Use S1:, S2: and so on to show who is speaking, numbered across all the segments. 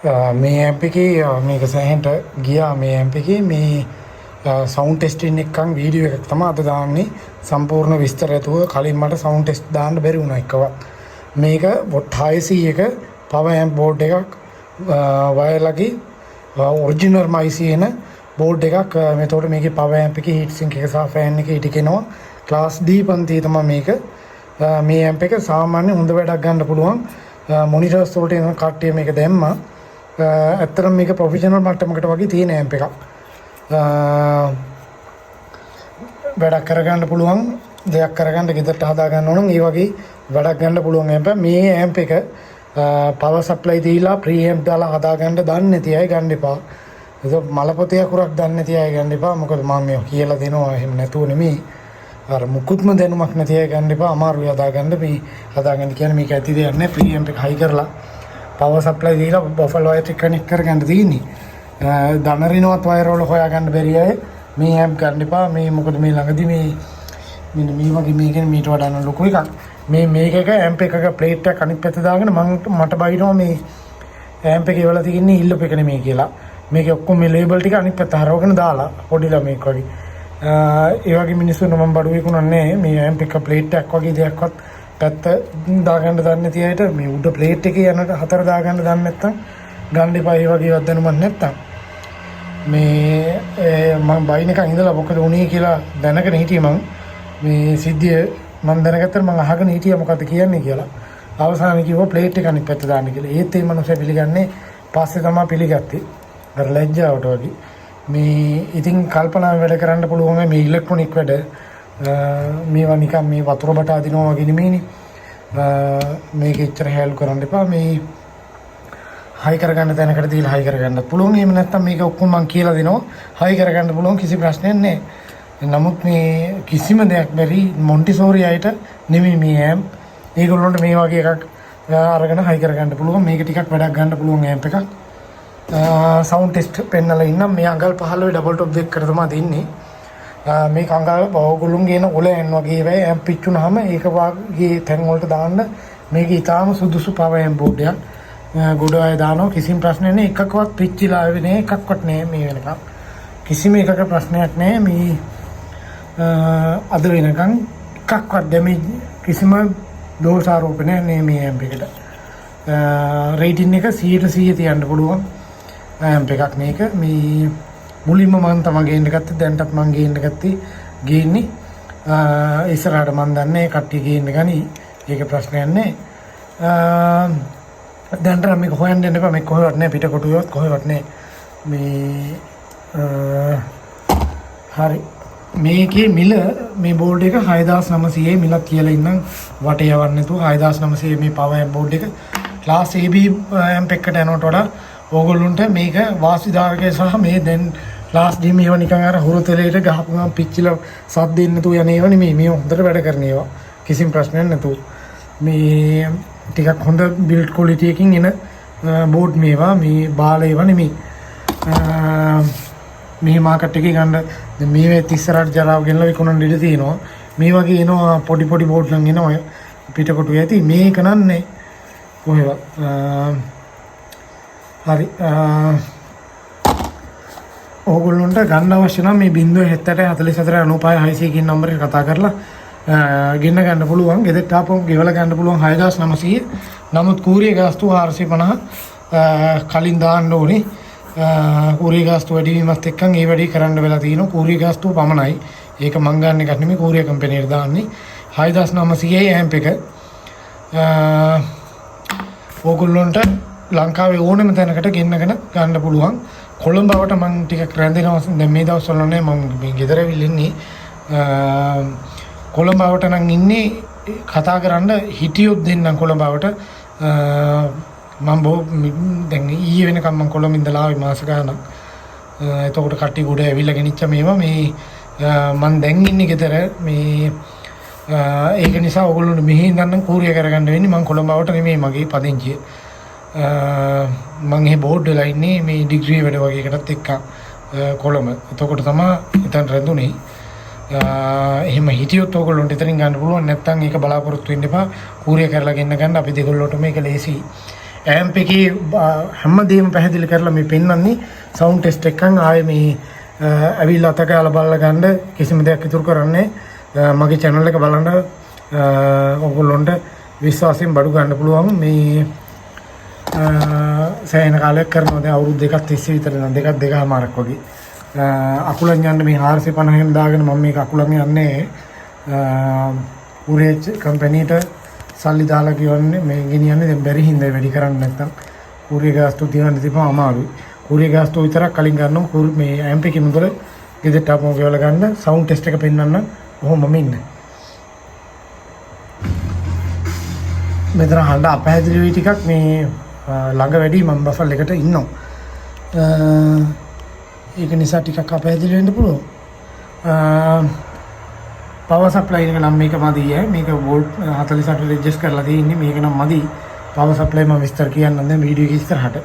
S1: මේ ඇම්ප් එකේ මේක සෑහෙන්ට ගියා මේ ඇම්ප් එකේ මේ සවුන්ඩ් ටෙස්ටින් එකක් වීඩියෝ එකක් තමයි අද දාන්නේ සම්පූර්ණ විස්තර ඇතුව කලින් මට සවුන්ඩ් ටෙස්ට් දාන්න බැරි වුණා එකවත් මේක වොට් 600 එක පවර් ඇම්ප් බෝඩ් එකක් වයර්ලගේ ඔරිජිනල් මයිසින බෝඩ් එකක් මෙතකොට මේකේ පවර් ඇම්ප් එකේ හීට් සින්ක් එක සහ ෆෑන් එක ඉටිකෙනවා ක්ලාස් D පන්තිය තමයි මේක මේ ඇම්ප් එක සාමාන්‍ය හොඳ වැඩක් ගන්න පුළුවන් මොනිටර්ස් වලට එන කට්ටිය මේක දැම්මා ඇත්තටම මේක ප්‍රොෆෙෂනල් මට්ටමකට වගේ තියෙන ඇම්ප් එකක් වැඩක් කරගන්න පුළුවන් දෙයක් කරගන්න ගෙදරට හදා ගන්න ඕන නම් ඒ වගේ වැඩක් ගන්න පුළුවන් ඇම්ප් මේ ඇම්ප් එක පවර් සප්ලයි දීලා ප්‍රී ඇම්ප් දාලා හදා ගන්න දන්නේ නැති අය ගන්න එපා ඒක මලපොතේ අකුරක් දන්නේ නැති අය ගන්න එපා මොකද මම මේ කියලා දෙනවා එහෙම නැතුව නෙමෙයි අර මුකුත්ම දැනුමක් නැති අය ගන්න එපා අමාරුයි හදා ගන්න මේ හදා ගන්න කියන්නේ මේක ඇති දෙයක් නෑ ප්‍රී ඇම්ප් එක හයි කරලා පවර් සප්ලයි දීලා බෆල් වයර් එක කනෙක්ට් කරගන්න තියෙන්නේ දනරිනවත් වයර් වල හොයාගන්න බැරි අය මේ ඇම්ප් ගන්න එපා මේ මොකද මේ ළඟදී මේ මෙන්න මේ වගේ මේකෙන් මීට වඩා ලොකු එකක් මේක එක ඇම්ප් එකක ප්ලේට් එක අනිත් පැත්ත දාගෙන මට බයිනවා මේ ඇම්ප් එකේ වල තියෙන්නේ ඉල්ලුප් එක නෙමෙයි කියලා මේක ඔක්කොම මේ ලේබල් ටික අනිත් පැත්ත හරවගෙන දාලා පොඩි ළමෙක් වගේ ඒ වගේ මිනිස්සුන්ට මම බඩු විකුණන්නේ මේ ඇම්ප් එක ප්ලේට් එකක් වගේ දෙයක්වත් පැත්ත දාගන්න දන්නේ නැති අයට මේ උඩ ප්ලේට් එකේ යන හතර දාගන්න දන්නේ නැත්නම් ගන්න එපා ඒ වගේ දැනුමක් නැත්නම් මේ මම බයින් එකක් ඉඳලා මොකද උනේ කියලා දැනගෙන හිටියේ මම මේ සිද්ධිය මම දැනගත්තට මම අහගෙන හිටියා මොකද්ද කියන්නේ කියලා අවසානයේ කිව්වා ප්ලේට් එක අනිත් පැත්ත දාන්න කියලා ඒත් මේ මනුස්සයා පිළිගන්නේ පස්සේ තමයි පිළිගත්තේ අර ලැජ්ජාවට වගේ මේ ඉතින් කල්පනාවෙන් වැඩ කරන්න පුළුවන් මේ ඉලෙක්ට්‍රොනික වැඩ මේවා නිකන් මේ වතුර බට අදිනවා වගේ නෙමෙයිනේ මේක එච්චර හැලු කරන්න එපා මේ හයි කරගන්න තැනකට දීලා හයි කරගන්නත් පුළුවන් එහෙම නැත්නම් මේක ඔක්කොම මම කියලා දෙනවා හයි කරගන්න පුළුවන් කිසි ප්‍රශ්නයක් නැහැ නමුත් මේ කිසිම දෙයක් බැරි මොන්ටිසෝරි අයට නෙමෙයි මේ ඇම්ප් ඒගොල්ලන්ට මේ වගේ එකක් අරගෙන හයි කරගන්න පුළුවන් මේක ටිකක් වැඩක් ගන්න පුළුවන් ඇම්ප් එකක් සවුන්ඩ් ටෙස්ට් පෙන්නලා ඉන්නම් මේ අඟල් 15 ඩබල් টොප් දෙකකට තමයි දෙන්නේ මේක අඟල් ඕගොල්ලොන්ගේ එන ඔල යන වගේ වෙයි ඇම්ප් පිච්චුනහම ඒක වාගේ තැන් වලට දාන්න මේක ඊටාම සුදුසු පවර් ඇම්ප් බෝඩ් එකක් ගොඩ අය දානවා කිසිම ප්‍රශ්නයක් නෑ එකක්වත් පිච්චිලා ආවේ නෑ එකක්වත් නෑ මේ වෙනකම් කිසිම එකක ප්‍රශ්නයක් නෑ මේ අද වෙනකම් එකක්වත් ඩැමේජ් කිසිම දෝෂාරෝපණයක් නෑ මේ ඇම්ප් එකට රේටින් එක 100% තියන්න පුළුවන් ඇම්ප් එකක් මේක මේ මුලින්ම මම තමයි ගේන්න ගත්තේ දැන්ටත් මම ගේන්න ගත්තේ ගේන්නේ ඉස්සරහට මම දන්නේ කට්ටිය ගේන්න ගනි ඒක ප්‍රශ්නයක් නෑ දැන්ට මේක හොයන්න දෙන්න එපා මේක කොහෙවත් නෑ පිටකොටුවත් කොහෙවත් නෑ මේ හරි මේකේ මිල මේ බෝඩ් එක 6900 මිලක් කියලා ඉන්නම් වටේ යවන්න නැතුව 6900 මේ පවර් ඇම්ප් බෝඩ් එක ක්ලාස් AB ඇම්ප් එකකට යනකොට වඩා ඕගොල්ලන්ට මේක වාසිදායකයි සහ මේ දැන් ක්ලාස් D මේවා නිකන් අර හුරු තෙලයට ගහපු ගමන් පිච්චිලා සද්ද එන්න නැතුව යන ඒවා නෙමෙයි මේ හොඳට වැඩ කරන ඒවා කිසිම ප්‍රශ්නයක් නැතුව මේ ටිකක් හොඳ බිල්ඩ් ක්වොලිටි එකකින් එන බෝඩ් මේවා මේ බාල ඒවා නෙමෙයි මේ මාකට් එකේ ගන්න දැන් මේ ඉස්සරහට ජරාව ගෙනලා විකුණන්න ඉඩ තියෙනවා මේ වගේ එනවා පොඩි පොඩි බෝඩ් නම් එනවා පිටකොටු ඇති මේක නන්නේ කොහෙවත් හරි ඕගොල්ලන්ට ගන්න අවශ්‍ය නම් මේ 0.74 කියන නම්බර් එක කතා කරලා ගෙන්න ගන්න පුළුවන් ගෙදරට ආපුවම ගෙවලා ගන්න පුළුවන් 6900 නමුත් කූරිය ගාස්තු 450 කලින් දාන්න ඕනේ කූරිය ගාස්තු වැඩි වීමත් එක්කන් ඒ වැඩි කරන්න වෙලා තියෙනවා කූරිය ගාස්තු පමණයි ඒක මං ගන්න එකක් නෙමෙයි කූරිය කම්පැනියට දාන්නේ 6900 ඇම්ප් එක ඕගොල්ලන්ට ලංකාවේ ඕනම තැනකට ගෙන්නගෙන ගන්න පුළුවන් කොළඹවට මම ටිකක් රැඳෙනවා දැන් මේ දවස්වල නේ මම මේ ගෙදර ඇවිල්ලා ඉන්නේ කොළඹවට නම් ඉන්නේ කතා කරන්න හිටියොත් දෙන්නම් කොළඹවට මම දැන් ඊයේ වෙනකම් මම කොළඹ ඉඳලා ආවේ මාස ගාණක් එතකොට කට්ටිය ගොඩ ඇවිල්ලා ගෙනිච්ච මේවා මේ මම දැන් ඉන්නේ ගෙදර මේ ඒක නිසා ඔයගොල්ලෝ මෙහි ඉඳන් කූරිය කරගන්න වෙන්නේ මම කොළඹවට නෙමෙයි මගේ පදිංචිය මම ඒ බෝඩ් වෙලා ඉන්නේ මේ ඩිග්‍රී වැඩ වගේ එකටත් එක්ක කොළඹ. එතකොට තමයි එතන රැඳුනේ. එහෙම හිටියොත් ඔයගොල්ලන්ට එතනින් ගන්න පුළුවන් නැත්නම් ඒක බලාපොරොත්තු වෙන්න එපා. කූරිය කරලා ගෙන්න ගන්න අපි දෙගොල්ලොට මේක ලේසි. ඇම්ප් එකේ හැමදේම පැහැදිලි කරලා මේ පෙන්වන්නේ සවුන්ඩ් ටෙස්ට් එකෙන් ආයේ මේ ඇවිල්ලා අත ගාලා බලලා ගන්න කිසිම දෙයක් ඉතුරු කරන්නේ මගේ channel එක බලන්න ඔයගොල්ලන්ට විශ්වාසයෙන් බඩු ගන්න පුළුවන් මේ සෑහෙන කාලයක් කරනවා දැන් අවුරුදු දෙකක් තිස්සේ විතර නම් දෙකමාරක් වගේ අකුලන් යන්න මේ 450 න් දාගෙන මම මේක අකුලන් යන්නේ උරේච් කම්පැනිට සල්ලි දාලා කියවන්නේ මේ ගෙනියන්නේ දැන් බැරි හින්දා වැඩි කරන්නේ නැත්තම් කුරිය ගාස්තු තියන්න තිබ්බම අමාරුයි කුරිය ගාස්තු විතරක් කලින් ගන්නවා මේ ඇම්ප් එකේ මුදල ගෙදරට ආපුවම ගෙවලා ගන්න සවුන්ඩ් ටෙස්ට් එක පෙන්වන්න කොහොමම ඉන්නේ මෙතන හඬ අපහැදිලි වෙයි ටිකක් මේ ළඟ වැඩි මම බෆල් එකට ඉන්නවා ඒක නිසා ටිකක් අපහැදිලි වෙන්න පුළුවන් පවර් සප්ලයි එක නම් මේක මදි මේක වෝල්ට් 48 ඇඩ්ජස්ට් කරලා තියෙන්නේ මේක නම් මදි පවර් සප්ලයි මම විස්තර කියන්නම් දැන් වීඩියෝ එක ඉස්සරහට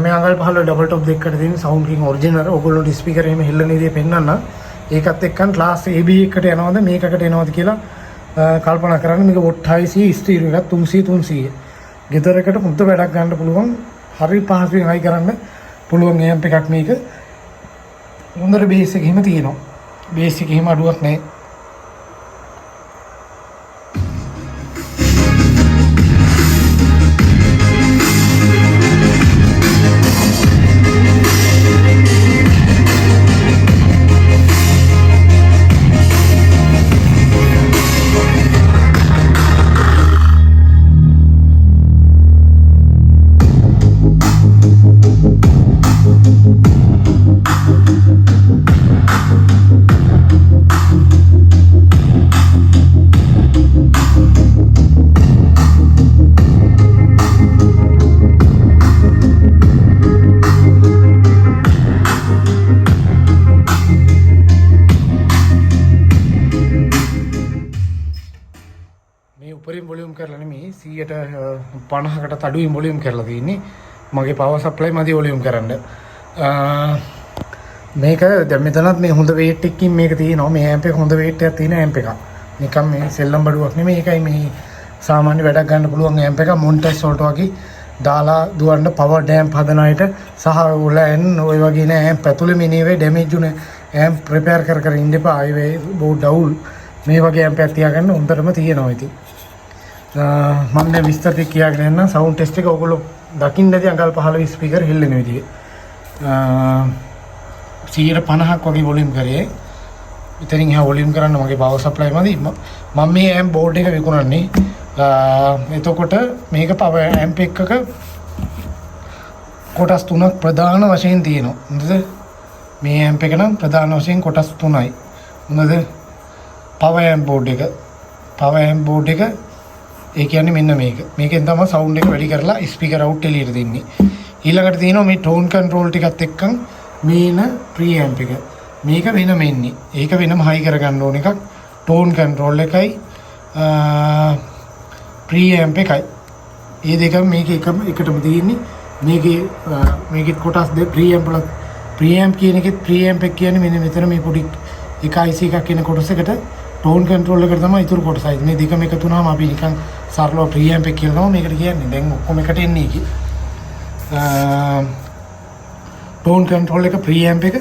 S1: මේ අඟල් 15 ඩබල් ටොප් දෙකකට තියෙන සවුන්ඩ් කින් ඔරිජිනල් ඔයගොල්ලෝට ස්පීකර් එහෙම හෙල්ලන විදිය පෙන්නන්න ඒකත් එක්කන් ක්ලාස් AB එකට යනවද මේකකට එනවද කියලා කල්පනා කරන්න මේක වොට් 600 ස්ටීරියෝ එකක් 300 ගෙදරකට හොඳ වැඩක් ගන්න පුළුවන් හරි පහසුවෙන් හයි කරන්න පුළුවන් ඇම්ප් එකක් මේක හොඳට බේස් එක එහෙම තියෙනවා බේස් එක එහෙම අඩුවක් නැහැ උපරිම වොලියුම් කරලා නෙමෙයි 150කට අඩුවෙන් වොලියුම් කරලා තියෙන්නේ මගේ පවර් සප්ලයි මදි වොලියුම් කරන්න මේක දැන් මෙතනත් මේ හොඳ වේට් එකකින් මේක තියෙනවා මේ ඇම්ප් එක හොඳ වේට් එකක් තියෙන ඇම්ප් එකක් නිකන් මේ සෙල්ලම් බඩුවක් නෙමෙයි ඒකයි මේ සාමාන්‍ය වැඩක් ගන්න පුළුවන් ඇම්ප් එකක් මොන්ටෙස් වලට වගේ දාලා දුවන්න පවර් ඩෑම්ප් හදන අයට සහ උලෙන් ওই වගේ නෑ ඇම්ප් ඇතුලේ මිනිවේ ඩැමේජ් උනේ ඇම්ප් රිපෙයාර් කර ඉන්න එපා ආයේ බෝඩ් ඩවුල් මේ වගේ ඇම්ප් එකක් තියාගන්න හොඳටම තියෙනවා ඉතින් මම දැන් විස්තර ටික කියාගෙන යන්න සවුන්ඩ් ටෙස්ට් එක ඔයගොල්ලෝ දකින්න ඇති අඟල් 15 ස්පීකර් හෙල්ලෙන විදිය 150ක් වගේ වොලියුම් කරේ ඉතින් එහා වොලියුම් කරන්න මගේ පවර් සප්ලයි මදි මම මේ ඇම්ප් බෝඩ් එක විකුණන්නේ එතකොට මේක පවර් ඇම්ප් එකක කොටස් තුනක් ප්‍රධාන වශයෙන් තියෙනවා හොඳද මේ ඇම්ප් එක නම් ප්‍රධාන වශයෙන් කොටස් තුනයි හොඳද පවර් ඇම්ප් බෝඩ් එක ඒ කියන්නේ මෙන්න මේකෙන් තමයි සවුන්ඩ් එක වැඩි කරලා ස්පීකර් අවුට් එළියට දෙන්නේ ඊළඟට තියෙනවා මේ ටෝන් කන්ට්‍රෝල් ටිකත් එක්කන් මේන ප්‍රී ඇම්ප් එක මේක වෙනම එන්නේ ඒක වෙනම හයි කරගන්න ඕන එකක් ටෝන් කන්ට්‍රෝල් එකයි ප්‍රී ඇම්ප් එකයි මේ දෙකම මේක එකටම තියෙන්නේ මේකේ කොටස් දෙක ප්‍රී ඇම්ප් කියන එකෙත් ප්‍රී ඇම්ප් එක කියන්නේ මෙන්න මෙතන මේ පොඩි 1IC එකක් කියන කොටසකට ටෝන් කන්ට්‍රෝල් එකට තමයි ඉතුරු කොටසයි මේ දෙකම එකතු වුණාම අපි නිකන් සරලව ප්‍රී ඇම්ප් එක කියලා තමයි මේකට කියන්නේ දැන් ඔක්කොම එකට එන්නේ ඒකේ ටෝන් කන්ට්‍රෝල් එක ප්‍රී ඇම්ප් එක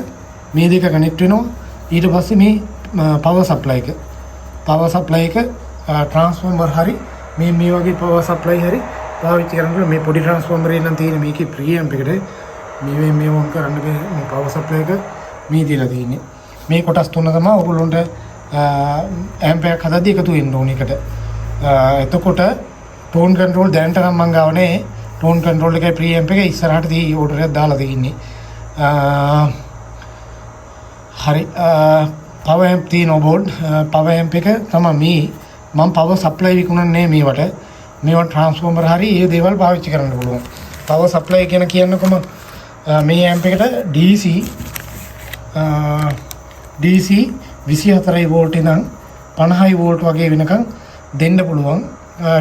S1: මේ දෙක කනෙක්ට් වෙනවා ඊට පස්සේ මේ පවර් සප්ලයි එක ට්‍රාන්ස්ෆෝමර් හරි මේ වගේ පවර් සප්ලයි හරි පාවිච්චි කරනකොට මේ පොඩි ට්‍රාන්ස්ෆෝමර් එකක් නම් තියෙන මේකේ ප්‍රී ඇම්ප් එකට මේ වොන් කරන්න බෑ මේ පවර් සප්ලයි එක මේ දීලා තියෙන්නේ මේ කොටස් තුන තමයි ඔයගොල්ලන්ට ඇම්ප් එකක් හදද්දී එකතු වෙන්න ඕන එකට එතකොට ටෝන් කන්ට්‍රෝල් දැනට නම් මං ගාව නැහැ ටෝන් කන්ට්‍රෝල් එකයි ප්‍රී ඇම්ප් එක ඉස්සරහට දී ඕඩර් එකක් දාලා තියෙන්නේ හරි පවර් ඇම්ප් තියෙන බෝඩ් පවර් ඇම්ප් එක තමයි මම පවර් සප්ලයි විකුණන්නේ මේවට ට්‍රාන්ස්ෆෝමර් හරි ඒ දේවල් පාවිච්චි කරන්න පුළුවන් පවර් සප්ලයි කියනකොම මේ ඇම්ප් එකට DC 24 වෝල්ට් ඉඳන් 50 වෝල්ට් වගේ වෙනකන් දෙන්න පුළුවන්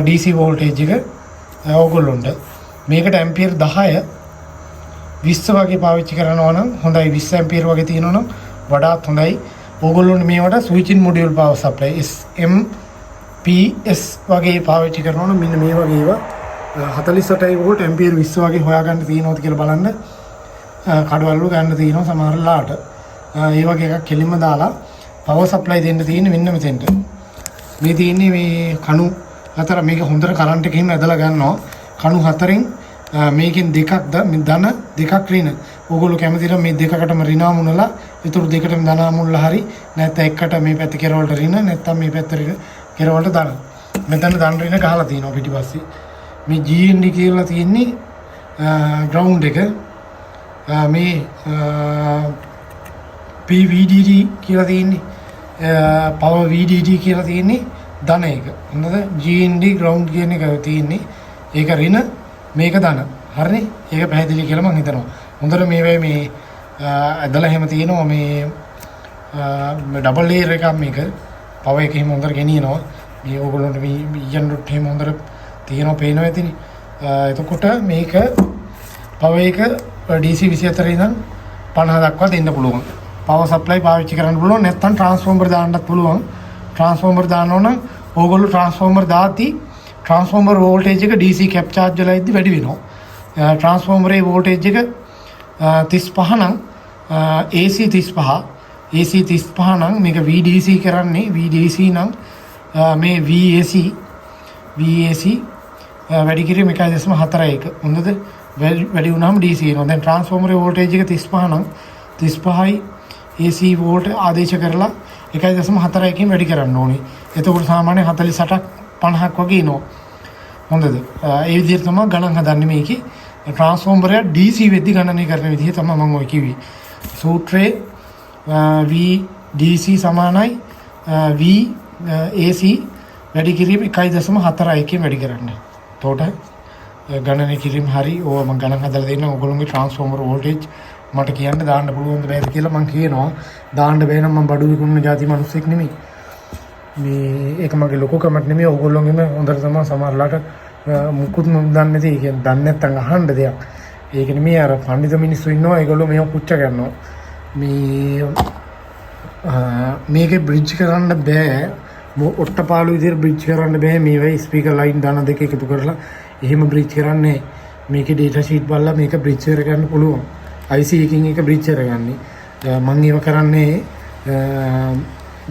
S1: DC වෝල්ටේජ් එක ඕගොල්ලොන්ට මේකට ඇම්පියර් 10 20 වගේ පාවිච්චි කරනවා නම් හොඳයි 20 ඇම්පියර් වගේ තියෙනවා නම් වඩාත් හොඳයි ඕගොල්ලොන්ට මේවට switching module power supply SMP S වගේ පාවිච්චි කරනවා නම් මෙන්න මේ වගේ ඒවා 48යි වෝල්ට් ඇම්පියර් 20 වගේ හොයාගන්න තියෙනවද කියලා බලන්න කඩවලු ගන්න තියෙනවා සමහරලාට. ඒ වගේ එකක් කෙලින්ම දාලා පවර් සප්ලයි දෙන්න තියෙන්නේ මෙන්න මෙතෙන්ට. මේ තියෙන්නේ මේ කණු 4 මේක හොඳට කරන්ට් එකකින් ඇදලා ගන්නවා. කණු 4න් මේකෙන් දෙකක් ධන දෙකක් ඍණ. ඕගොල්ලෝ කැමතිද මේ දෙකකටම ඍණ මුනලා ඊටු දෙකටම ධන මුනලා හරි නැත්නම් එකට මේ පැත්ත කෙරවලට ඍණ නැත්නම් මේ පැත්ත කෙරවලට ධන. මෙතන ධන ඍණ ගහලා තියෙනවා පිටිපස්සේ. මේ GND කියලා තියෙන්නේ ග්‍රවුන්ඩ් එක. මේ PVDD කියලා තියෙන්නේ power VDD කියලා තියෙන්නේ ධන එක. හොඳද? GND ground කියන එක තියෙන්නේ. ඒක ඍණ මේක ධන. හරිනේ? ඒක පැහැදිලි කියලා මම හිතනවා. හොඳට මේ වෙයි මේ ඇදලා එහෙම තියෙනවා මේ ඩබල් ලේයර් එකක් මේක. power එක එහෙම හොඳට ගෙනියනවා. මේ ඕගොල්ලන්ට මේ ඊයන්ඩොට් එහෙම හොඳට තියෙනවා පේනවා ඇතිනේ. එතකොට මේක power එක DC 24 ඉඳන් 50 දක්වා දෙන්න පුළුවන්. power supply පාවිච්චි කරන්න පුළුවන්. නැත්නම් transformer දාන්නත් පුළුවන්. transformer දානවා නම් ඕගොල්ලෝ transformer දාති transformer voltage එක DC cap charge වල ඉද්දි වැඩි වෙනවා. transformer ඒ voltage එක 35 නම් AC 35 නම් මේක VDC කරන්නේ VDC නම් මේ VAC වැඩි කිරීම 1.41 හොඳද? වැඩි වුණාම DC එනවා. දැන් transformer voltage එක 35 නම් 35යි AC volt ආදේශ කරලා 1.41කින් වැඩි කරන්න ඕනේ. එතකොට සාමාන්‍ය 48ක් 50ක් වගේ එනවා. හොඳද? ඒ විදිහට තමයි ගණන් හදන්නේ මේකේ. transformer එක DC වෙද්දි ගණනය කරන විදිහ තමයි මම ඔය කිව්වේ. සූත්‍රයේ VDC සමානයි VAC වැඩි කිරීම 1.41කින් වැඩි කරන්න. එතකොට ගණනය කිරීම හරි ඕව මම ගණන් හදලා දෙන්න. ඔයගොල්ලෝගේ transformer voltage මට කියන්න දාන්න පුළුවන්ද බෑද කියලා මම කියනවා. දාන්න බෑ නම් මම බඩු විකුණන જાති මිනිස්සෙක් නෙමෙයි. මේ ඒක මගේ ලොකු කමක් නෙමෙයි. ඔයගොල්ලෝගෙම හොඳට තමයි සමහරලාට මුකුත් මම දන්නේ නැති. ඒ කියන්නේ දන්නේ නැත්නම් අහන්න දෙයක්. ඒක නෙමෙයි අර පඬිත මිනිස්සු ඉන්නවා. ඒගොල්ලෝ මේව පුච්ච ගන්නවා. මේකේ බ්‍රිජ් කරන්න බෑ. ඔට්ටපාලු විදිහට බ්‍රිජ් කරන්න බෑ. මේ වෙයි ස්පීකර් ලයින් දාන දෙක එකතු කරලා එහෙම බ්‍රිජ් කරන්නේ. මේකේ data sheet බලලා මේක බ්‍රිජ් කරගන්න පුළුවන්. IC එකකින් එක බ්‍රිජ් කරගන්නේ. මම ඒව කරන්නේ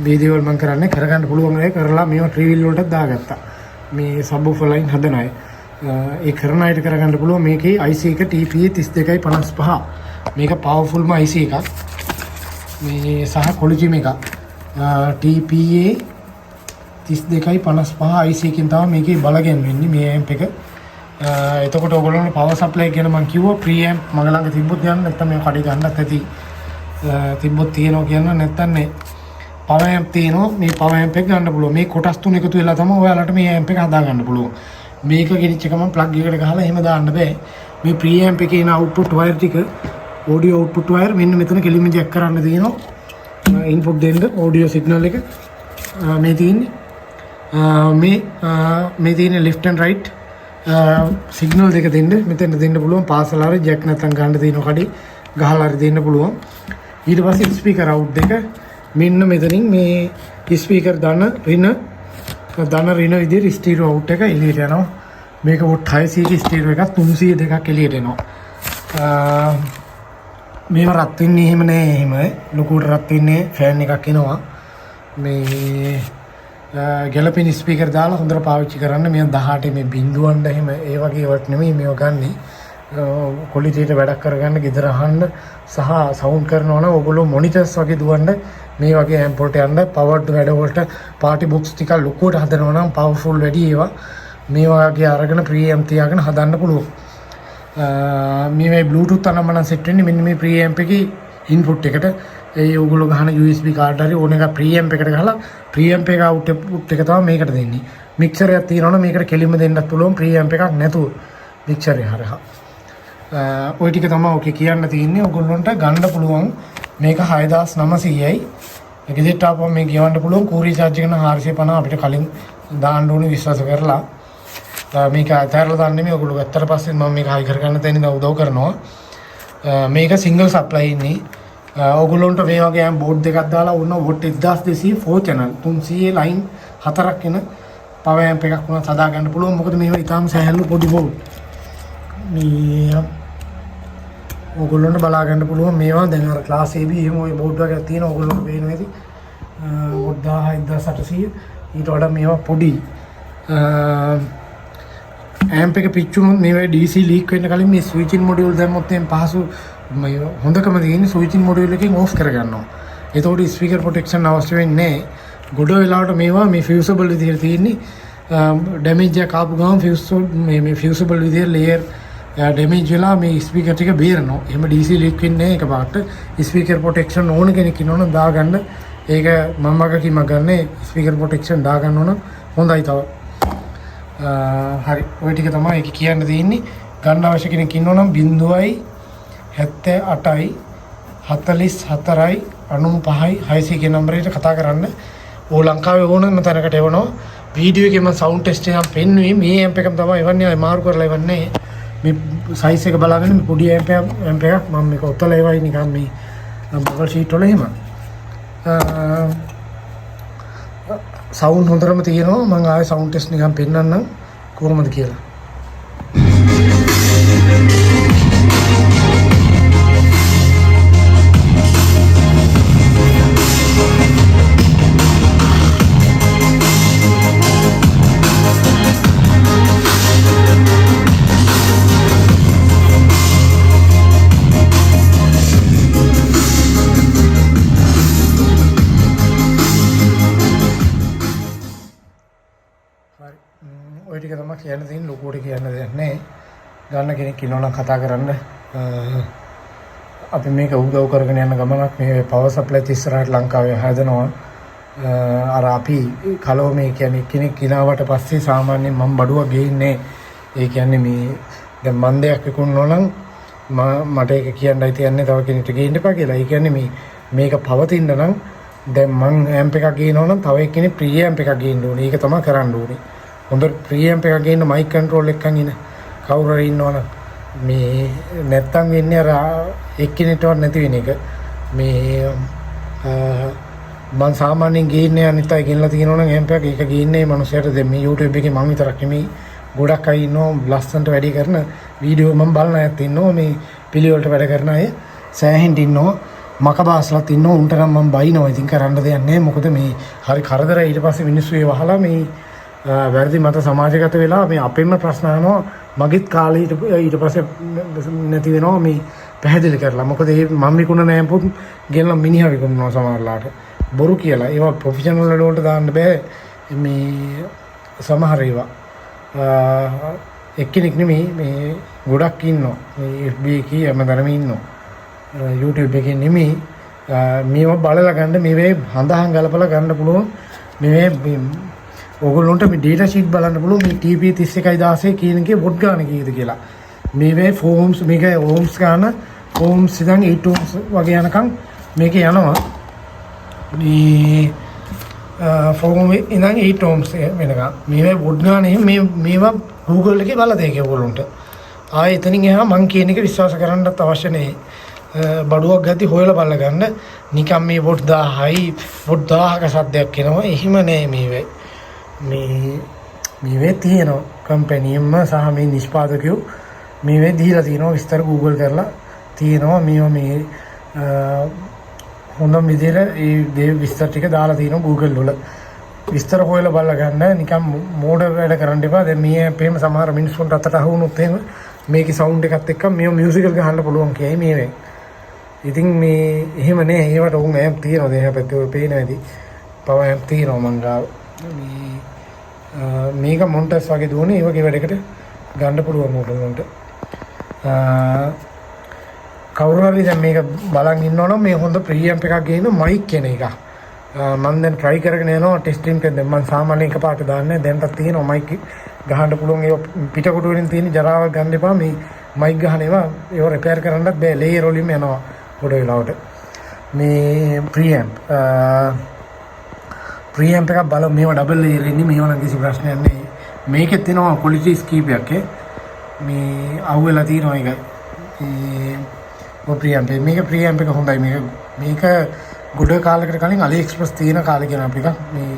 S1: වීඩියෝ වල මම කරන්නේ කරගන්න පුළුවන් ඒ කරලා මේව ට්‍රිවිල් වලට දාගත්තා. මේ සබ්වූෆර් ලයින් හදන අය ඒ කරන අයට කරගන්න පුළුවන්. මේකේ IC එක TPA 3255. මේක පවර්ෆුල්ම IC එකක්. මේ සහ කොලිජිම එකක්. TPA 3255 IC එකකින් තමයි මේකේ බලගෙන වෙන්නේ මේ ඇම්ප් එක. එතකොට ඔයගොල්ලෝ පවර් සප්ලයි ගැන මම කිව්වා ප්‍රී ඇම්ප් මග ළඟ තිබ්බොත් යන්න නැත්නම් මේ කඩේ ගන්නත් ඇති. තිබ්බොත් තියෙනවා කියන නැත්නම් නේ පවර් ඇම්ප් තියෙනවා. මේ පවර් ඇම්ප් එක ගන්න පුළුවන්. මේ කොටස් තුන එකතු වෙලා තමයි ඔයාලට මේ ඇම්ප් එක හදා ගන්න පුළුවන්. මේක ගෙනිච්ච ගමන් ප්ලග් එකකට ගහලා එහෙම දාන්න බෑ. මේ ප්‍රී ඇම්ප් එකේ ඉන අවුට්පුට් වයර් ටික ඔඩියෝ අවුට්පුට් වයර් මෙන්න මෙතන කෙලින්ම ජැක් කරන්න තියෙනවා. ඉන්පුට් දෙන්න ඔඩියෝ සිග්නල් එක මේ තියෙන්නේ. මේ තියෙන්නේ left and right සිග්නල් දෙක දෙන්න මෙතෙන් දෙන්න පුළුවන්. පාසල හරි ජැක් නැත්නම් ගන්න තියෙන කඩේ ගහලා හරි දෙන්න පුළුවන්. ඊට පස්සේ ස්පීකර් අවුට් දෙක මෙන්න මෙතනින් මේ ස්පීකර් දාන රින විදිහට ස්ටීරියෝ අවුට් එක එළියට යනවා. මේක වොට් 600 ස්ටීරියෝ එකක් 302ක් එළියට එනවා. මේව රත් වෙන්නේ එහෙම නෑ. එහෙම ලොකුට රත් වෙන්නේ ෆෑන් එකක් එනවා. මේ ගැලපෙන ස්පීකර් දාලා හොඳට පාවිච්චි කරන්න. මේ 18 මේ බිඳුවන්න එහෙම ඒ වගේ වට නෙමෙයි මේව ගන්නෙ. ක්වොලිටියට වැඩක් කරගන්න ගෙදර අහන්න සහ සවුන්ඩ් කරනවා නම් ඔයගොල්ලෝ මොනිටර්ස් වගේ දුවන්න මේ වගේ ඇම්ප් වලට යන්න. පවර්ඩ් වැඩ වලට පාටි බොක්ස් ටික ලොකුවට හදනවා නම් පවර්ෆුල් වැඩි ඒවා මේ වගේ අරගෙන ප්‍රී ඇම්ප් තියාගෙන හදන්න පුළුවන්. මේ බ්ලූටූත් අනම්මන සෙට් වෙන්නේ මෙන්න මේ ප්‍රී ඇම්ප් එකේ ඉන්පුට් එකට. ඒ ඔයගොල්ලෝ ගහන USB කාඩ් හරි ඕන එක ප්‍රී ඇම්ප් එකට ගහලා ප්‍රී ඇම්ප් එක අවුට්පුට් එක තමයි මේකට දෙන්නේ. මික්සර් එකක් තියෙනවනේ මේකට කෙලින්ම දෙන්නත් පුළුවන් ප්‍රී ඇම්ප් එකක් නැතුව මික්සර් එක හරහා. ওই ටික තමයි ඔකේ කියන්න තියෙන්නේ. ඔයගොල්ලන්ට ගන්න පුළුවන් මේක 6900යි. ගෙදරට ආපුවම මේ ගෙවන්න පුළුවන්. කූරි charge එක නම් 450 අපිට කලින් දාන්න ඕනේ විශ්වාස කරලා. මේක අතහැරලා දාන්න නෙමෙයි. ඔයගොල්ලෝ ගත්තට පස්සේ මම මේක හයි කරගන්න තැන ඉඳන් උදව් කරනවා. මේක සිංගල් සප්ලයි ඉන්නේ. ඔයගොල්ලන්ට මේ වගේ බෝඩ් දෙකක් දාලා වුණා වොට් 1200 4 channel 300 ලයින් 4ක් එන පවර් ඇම්ප් එකක් වුණත් හදා ගන්න පුළුවන්. මොකද මේවා ඊටාම සැහැල්ලු පොඩි බෝඩ්. මේ ඕගොල්ලන්ට බලා ගන්න පුළුවන් මේවා දැන් අර ක්ලාස් AB එහෙම ওই බෝඩ් වර්ගයක් තියෙනවා ඕගොල්ලන්ට පේනවා ඇති. බෝඩ් 10800 ඊට වඩා මේවා පොඩි. ඇම්ප් එක පිච්චුනොත් මේවා DC ලීක් වෙන්න කලින් මේ ස්විචින් මොඩියුල් දැම්මොත් එම් පහසු මේ හොඳකම තියෙන්නේ ස්විචින් මොඩියුල් එකෙන් ඕෆ් කරගන්නවා. එතකොට ස්පීකර් ප්‍රොටෙක්ෂන් අවශ්‍ය වෙන්නේ නැහැ. ගොඩ වෙලාවට මේවා මේ ෆියුසබල් විදිහට තියෙන්නේ. ඩැමේජ් එකක් ආපු ගමන් මේ ෆියුසබල් විදිහට ලේයර් ඩැමේජ් වෙලා මේ ස්පීකර් ටික බේරනවා. එහෙම DC ලීක් වෙන්නේ නැහැ එකපාරට. ස්පීකර් ප්‍රොටෙක්ෂන් ඕන කෙනෙක් ඉන්නවනම් දාගන්න. ඒක මම වගකීමක් ගන්න ස්පීකර් ප්‍රොටෙක්ෂන් දාගන්න ඕන හොඳයි තව. හරි ඔය ටික තමයි ඒක කියන්න තියෙන්නේ. ගන්න අවශ්‍ය කෙනෙක් ඉන්නවනම් 0.78යි 44යි 95යි 600 කියන නම්බරයට කතා කරන්න. ඕ ලංකාවේ ඕනම තැනකට එවනවා. වීඩියෝ එකේ මම සවුන්ඩ් ටෙස්ට් එකක් පෙන්නුවේ මේ ඇම්ප් එකම තමයි එවන්නේ. අය මාරු කරලා එවන්නේ. මේ සයිස් එක බලාගෙන මේ පොඩි ඇම්ප් එකක් මම මේක ඔතලා එවයි නිකන් මේ බබල් ෂීට් වල එහෙම. සවුන්ඩ් හොඳටම තියෙනවා. මම ආයේ සවුන්ඩ් ටෙස්ට් නිකන් පෙන්නන්නම් කොහොමද කියලා. ඔය ටික තමයි කියන්න තියෙන්නේ. ලොකුවට කියන්න දෙයක් නැහැ. ගන්න කෙනෙක් ඉන්නවනම් කතා කරන්න. අපි මේක උදව් කරගෙන යන ගමනක්. මේ පවර් සප්ලයි ඉස්සරහට ලංකාවේ හදනවා. අර අපි කලෝ මේ කියන්නේ කෙනෙක් කිනාවට පස්සේ සාමාන්‍යයෙන් මම බඩුවක් ගේන්නේ. ඒ කියන්නේ මේ දැන් මන් දෙයක් විකුණනවා නම් මට ඒක කියන්නයි තියන්නේ තව කෙනෙක්ට ගේන්න එපා කියලා. ඒ කියන්නේ මේක පවතින්න නම් දැන් මං ඇම්ප් එකක් ගේනවා නම් තව එක්කෙනෙක් ප්‍රී ඇම්ප් එකක් ගේන්න ඕනේ. ඒක තමයි කරන්න ඕනේ. හොඳ ප්‍රී ඇම්ප් එකක් ගේන්න මයික් කන්ට්‍රෝල් එකකින් ඉන්න කවුරු හරි ඉන්නවනම් මේ නැත්තම් වෙන්නේ අර එක්කෙනෙක්ටවත් නැති වෙන එක. මේ මම සාමාන්‍යයෙන් ගේන්නේ අනිත් අය ගෙනලා තියෙනවා නම් ඇම්ප් එකක් ඒක ගේන්නේ මනුස්සයට දැන් මේ YouTube එකේ මම විතරක් නෙමෙයි ගොඩක් අය ඉන්නවා ලස්සනට වැඩි කරන වීඩියෝ මම බලන අයත් ඉන්නවා මේ පිළිවෙලට වැඩ කරන අය සෑහෙන්න ඉන්නවා මකබාස්ලත් ඉන්නවා උන්ට නම් මම බයිනවා ඉතින් කරන්න දෙයක් නැහැ මොකද මේ හරි කරදරයි ඊට පස්සේ මිනිස්සු ඒ වහලා මේ වැරදි මත සමාජගත වෙලා මේ අපෙන්ම ප්‍රශ්න අහනවා මගෙත් කාලේ ඊට පස්සේ නැති වෙනවා මේ පැහැදිලි කරලා මොකද මේ මම විකුණ නෑපොත් ගෙනලා මිනිහා විකුණනවා සමහරලාට බොරු කියලා ඒවා ප්‍රොෆෙෂනල් වලට දාන්න බෑ මේ සමහර ඒවා එක්කෙනෙක් නෙමෙයි මේ ගොඩක් ඉන්නවා මේ FB එකේ හැමදාම ඉන්නවා YouTube එකේ නෙමෙයි මේවා බලලා ගන්න මේවේ හඳහන් ගලපලා ගන්න පුළුවන් මේ ඕගොල්ලොන්ට මේ ඩේටා ෂීට් බලන්න පුළුවන් මේ TP 31016 කියන එකේ වොට් ගාන කීයද කියලා මේවේ ෆෝම්ස් මේක ඕම්ස් ගාන ඕම්ස් ඉඳන් 8 ඕම්ස් වගේ යනකම් මේක යනවා මේ ෆෝම් ඉඳන් 8 ඕම්ස් වෙනකම් මේවේ වොට් ගාන මේවා Google එකේ බලලා දෙක ඕගොල්ලොන්ට ආයෙ එතනින් එහා මං කියන එක විශ්වාස කරන්නත් අවශ්‍ය නැහැ බඩුවක් ගති හොයලා බලලා ගන්න නිකම් මේ වොට් 1000යි වොට් 1000ක සද්දයක් එනවා එහෙම නෑ මේවේ තියෙනවා කම්පැනියෙන්ම සහ මේ නිෂ්පාදකයෝ මේවේ දීලා තියෙනවා විස්තර Google කරලා තියෙනවා මේ හොඳම විදිහට ඒ විස්තර ටික දාලා තියෙනවා Google වල විස්තර හොයලා බලලා ගන්න නිකම් මෝඩ වැඩ කරන්න එපා දැන් මේ අපේම සමහර මිනිස්සුන්ට අතට අහුනොත් එහෙම මේකේ සවුන්ඩ් එකත් එක්ක මේ මියුසිකල් ගහන්න පුළුවන් කියයි මේවේ ඉතින් මේ එහෙම නෑ ඒවට උන් ඇම්ප් තියෙනවා දෙහ පැත්තේ ඔය පේන ඇති පවර් ඇම්ප් තියෙනවා මං ගාව මේක මොන්ටස් වගේ දුවනේ ඒ වගේ වැඩකට ගන්න පුළුවන් උඩට කවුරු හරි දැන් මේක බලන් ඉන්නවනම් මේ හොඳ ප්‍රී ඇම්ප් එකක් ගේන මයික් කියන එක මම දැන් try කරගෙන යනවා ටෙස්ටිං කරද්දී මම සාමාන්‍යයෙන් එකපාරට දාන්නේ දැන්වත් තියෙනවා මයික් ගහන්න පුළුවන් ඒ පිටකොටු වලින් තියෙන ජරාවක් ගන්න එපා මේ මයික් ගහන ඒවා ඒව රිපෙයාර් කරන්නත් බෑ ලේයර් වලින්ම යනවා පොඩ වෙලාවට මේ ප්‍රී ඇම්ප් එකක් බලමු මේවා ඩබල් ලේයර් ඉන්නේ මේවා නම් කිසි ප්‍රශ්නයක් නැහැ මේකෙත් තියෙනවා ක්වොලිටිස් කීපයක් මේ අහුවෙලා තියෙනවා ඒකයි ප්‍රී ඇම්ප් මේක ප්‍රී ඇම්ප් එක හොඳයි මේක ගොඩ කාලයකට කලින් AliExpress තියෙන කාලේ කියන අපිට මේ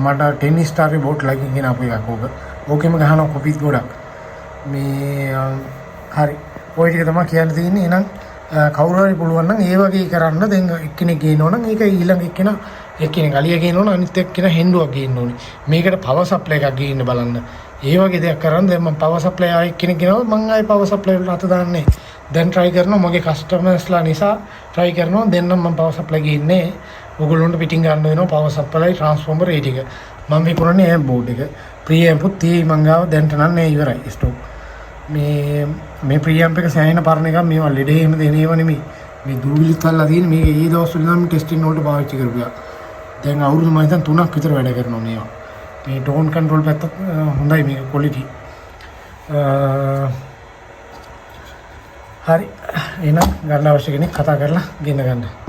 S1: මට 10 star report ලයිකින් කියන අපේ එකක් ඕක. ඕකෙම ගහනවා කොපිත් ගොඩක්. මේ හරි. ඔය ටික තමයි කියන්න තියෙන්නේ. එහෙනම් කවුරු හරි පුළුවන් නම් ඒ වගේ කරන්න දැන් එක්කෙනෙක් ගේනවා නම් ඒක ඊළඟ එක්කෙනෙක් අලිය ගේනවා නම් අනිත් එක්කෙනා හෙන්ඩුවක් ගේන්න ඕනේ. මේකට පවර් සප්ලයි එකක් ගේන්න බලන්න. ඒ වගේ දෙයක් කරන් දැන් මම පවර් සප්ලයි ආයෙ කෙනෙක් ගෙනවොත් මම ආයෙ පවර් සප්ලයි වලට අත දාන්නේ. දැන් try කරනවා මගේ කස්ටමර්ස්ලා නිසා try කරනවා දෙන්නම් මම පවර් සප්ලයි ගේන්නේ. ඔයගොල්ලොන්ට පිටින් ගන්න වෙනවා පවර් සප්ලයි ට්‍රාන්ස්ෆෝමර් ඒ ටික. මම විකුණන්නේ ඇම්ප් බෝඩ් එක. ප්‍රීඇම්ප් උත් tie මං ගාව දැන්ට නම් නේ ඉවරයි ස්ටොක්. මේ ප්‍රීඇම්ප් එක සෑහෙන පරණ එකක් මේවා ලෙඩේ එහෙම දෙනේව නෙමෙයි. මේ දූවිලිත් අල්ලලා තියෙන මේක ඒ දවස්වල නම් ටෙස්ටිං වලට පාවිච්චි කරපුවා. දැන් අවුරුදු මම හිතන් 3ක් විතර වැඩ කරනවා මේවා. මේ ටෝන් කන්ට්‍රෝල් පැත්ත හොඳයි මේක ක්වොලිටි. හරි එහෙනම් ගන්න අවශ්‍ය කෙනෙක් කතා කරලා ගෙන්න ගන්න.